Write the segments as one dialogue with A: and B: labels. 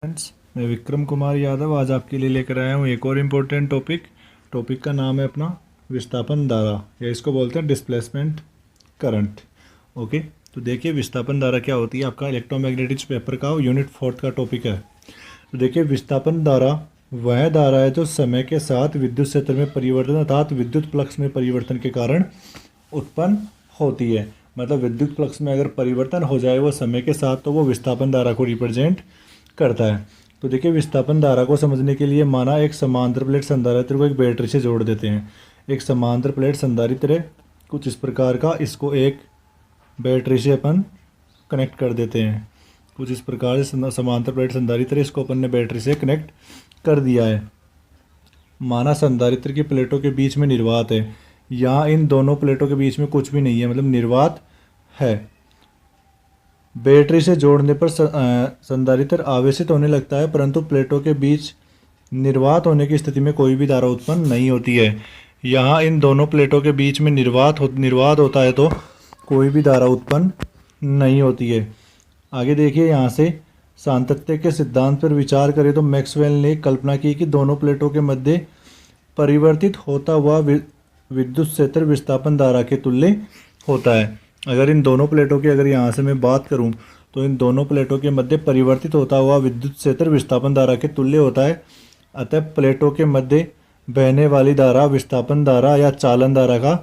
A: Friends, मैं विक्रम कुमार यादव आज आपके लिए लेकर आया हूँ एक और इम्पोर्टेंट टॉपिक का नाम है अपना विस्थापन धारा, या इसको बोलते हैं डिस्प्लेसमेंट करंट। ओके, तो देखिए विस्थापन धारा क्या होती है। आपका इलेक्ट्रोमैग्नेटिक्स पेपर का यूनिट 4 का टॉपिक है। तो देखिए विस्थापन धारा वह धारा है जो समय के साथ विद्युत क्षेत्र में परिवर्तन अर्थात विद्युत फ्लक्स में परिवर्तन के कारण उत्पन्न होती है। मतलब विद्युत फ्लक्स में अगर परिवर्तन हो जाए वो समय के साथ, तो वो विस्थापन धारा को रिप्रेजेंट करता है। तो देखिए विस्थापन धारा को समझने के लिए माना एक समांतर प्लेट संधारित्र को एक बैटरी से जोड़ देते हैं। एक समांतर प्लेट संधारित्र कुछ इस प्रकार का, इसको एक बैटरी से अपन कनेक्ट कर देते हैं। कुछ इस प्रकार से समांतर प्लेट संधारित्र, इसको अपन ने बैटरी से कनेक्ट कर दिया है। माना संधारित्र की प्लेटों के बीच में निर्वात है। यहाँ इन दोनों प्लेटों के बीच में कुछ भी नहीं है, मतलब निर्वात है। बैटरी से जोड़ने पर संधारित्र आवेशित होने लगता है, परंतु प्लेटों के बीच निर्वात होने की स्थिति में कोई भी धारा उत्पन्न नहीं होती है। यहाँ इन दोनों प्लेटों के बीच में निर्वात होता है तो कोई भी धारा उत्पन्न नहीं होती है। आगे देखिए, यहाँ से सातत्य के सिद्धांत पर विचार करें तो मैक्सवेल ने कल्पना की कि दोनों प्लेटों के मध्य परिवर्तित होता हुआ विद्युत क्षेत्र विस्थापन धारा के तुल्य होता है। अगर इन दोनों प्लेटों की अगर यहाँ से मैं बात करूँ तो इन दोनों प्लेटों के मध्य परिवर्तित होता हुआ विद्युत क्षेत्र विस्थापन धारा के तुल्य होता है। अतः प्लेटों के मध्य बहने वाली धारा विस्थापन धारा या चालन धारा का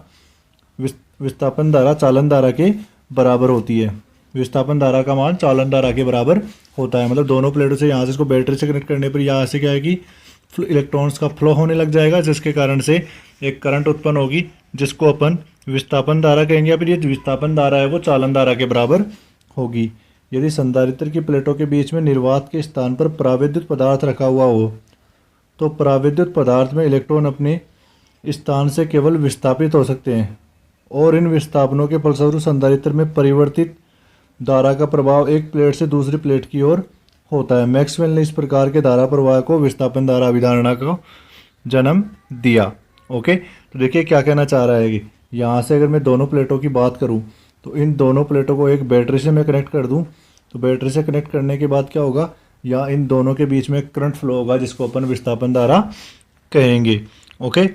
A: विस्थापन धारा चालन धारा के बराबर होती है। विस्थापन धारा का मान चालन धारा के बराबर होता है। मतलब दोनों प्लेटों से यहाँ से इसको बैटरी से कनेक्ट करने पर यहाँ से क्या है कि इलेक्ट्रॉन्स का फ्लो होने लग जाएगा, जिसके कारण से एक करंट उत्पन्न होगी जिसको अपन विस्थापन धारा कहेंगे, या फिर ये विस्थापन धारा है वो चालन धारा के बराबर होगी। यदि संधारित्र की प्लेटों के बीच में निर्वात के स्थान पर परावैद्युत पदार्थ रखा हुआ हो तो परावैद्युत पदार्थ में इलेक्ट्रॉन अपने स्थान से केवल विस्थापित हो सकते हैं और इन विस्थापनों के फलस्वरूप संधारित्र में परिवर्तित धारा का प्रभाव एक प्लेट से दूसरी प्लेट की ओर होता है। मैक्सवेल ने इस प्रकार के धारा प्रवाह को विस्थापन धारा अवधारणा को जन्म दिया। ओके, तो देखिए क्या कहना चाह रहा है कि यहाँ से अगर मैं दोनों प्लेटों की बात करूँ तो इन दोनों प्लेटों को एक बैटरी से मैं कनेक्ट कर दूँ तो बैटरी से कनेक्ट करने के बाद क्या होगा, या इन दोनों के बीच में करंट फ्लो होगा जिसको अपन विस्थापन धारा कहेंगे। ओके,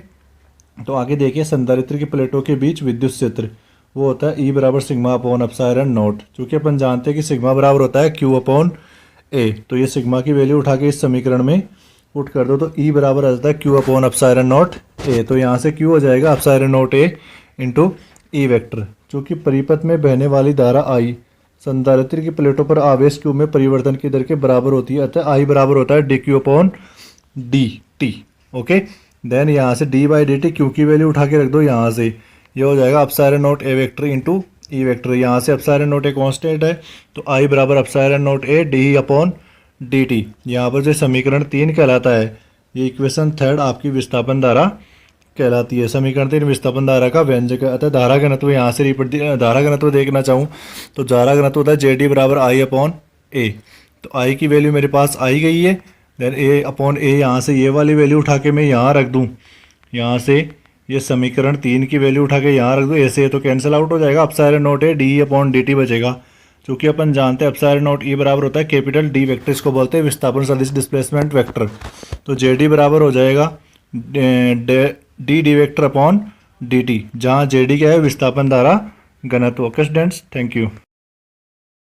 A: तो आगे देखिए संधारित्र की प्लेटों के बीच विद्युत क्षेत्र वो होता है E बराबर सिग्मा अपॉन एप्सिलॉन नॉट। चूँकि अपन जानते हैं कि सिग्मा बराबर होता है Q अपॉन A, तो ये सिग्मा की वैल्यू उठा के इस समीकरण में पुट कर दो तो E बराबर आ जाता है Q upon epsilon naught A। तो यहाँ से Q हो जाएगा epsilon naught A into E vector. चूँकि परिपथ में बहने वाली धारा I संधारित्र की प्लेटों पर आवेश Q में परिवर्तन की दर के बराबर होती है, अतः I बराबर होता है dQ upon dt। Okay, then यहाँ से d बाई dt Q की वैल्यू उठा के रख दो। यहाँ से ये हो जाएगा epsilon naught A vector into E vector. यहाँ से एप्सिलॉन नॉट A कॉन्स्टेंट है तो I बराबर epsilon naught A D upon dt। यहाँ पर जो समीकरण 3 कहलाता है, ये इक्वेशन 3 आपकी विस्थापन धारा कहलाती है। समीकरण 3 विस्थापन धारा का व्यंजक है। अतः धारा घनत्व यहाँ से धारा घनत्व देखना चाहूँ तो धारा घनत्व होता है JD बराबर I अपॉन A। तो I की वैल्यू मेरे पास आई गई है, देन A अपॉन A यहाँ से ये वाली वैल्यू उठा के मैं यहाँ रख दूँ। यहाँ से ये समीकरण 3 की वैल्यू उठा के यहाँ रख दो, ऐसे तो कैंसिल आउट हो जाएगा। Epsilon naught A D upon dt बचेगा। क्योंकि अपन जानते हैं एप्सिलॉन नॉट E बराबर होता है कैपिटल D वेक्टर, इसको बोलते हैं विस्थापन सदिश डिस्प्लेसमेंट वेक्टर। तो JD बराबर हो जाएगा डी वेक्टर अपॉन dt, जहाँ JD क्या है विस्थापन धारा घनत्व। Okay students, thank you.